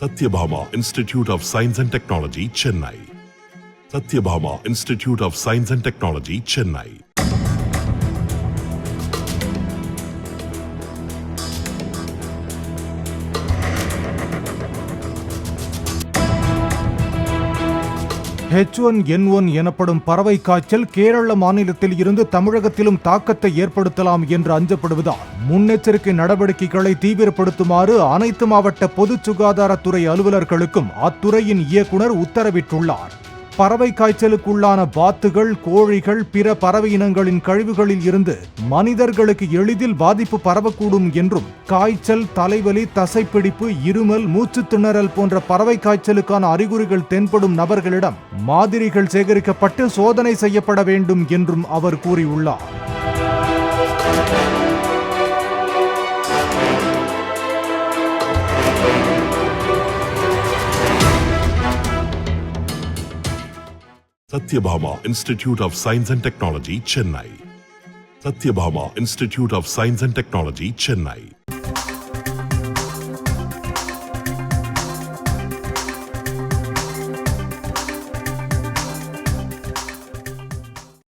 Satyabhama Institute of Science and Technology, Chennai. Satyabhama Institute of Science and Technology, Chennai. H1N1 எனப்படும் பறவை காய்ச்சல் கேரள மாநிலத்தில் இருந்து தமிழகத்திலும் தாக்கத்தை ஏற்படுத்தலாம் என்று அஞ்சப்படுவதால் முன்னெச்சரிக்கை நடவடிக்கைகளை தீவிரப்படுத்துமாறு அனைத்து மாவட்ட பொது சுகாதாரத்துறை அலுவலர்களுக்கும் அத்துறையின் இயக்குனர் உத்தரவிட்டுள்ளார். பறவை காய்ச்சலுக்குள்ளான வாத்துகள், கோழிகள், பிற பறவை இனங்களின் கழிவுகளில் இருந்து மனிதர்களுக்கு எளிதில் பாதிப்பு பரவக்கூடும் என்றும் காய்ச்சல், தலைவலி, தசைப்பிடிப்பு, இருமல், மூச்சு திணறல் போன்ற பறவை காய்ச்சலுக்கான அறிகுறிகள் தென்படும் நபர்களிடம் மாதிரிகள் சேகரிக்கப்பட்டு சோதனை செய்யப்பட வேண்டும் என்றும் அவர் கூறியுள்ளார். Satyabhama Institute of Science and Technology, Chennai. Satyabhama Institute of Science and Technology, Chennai.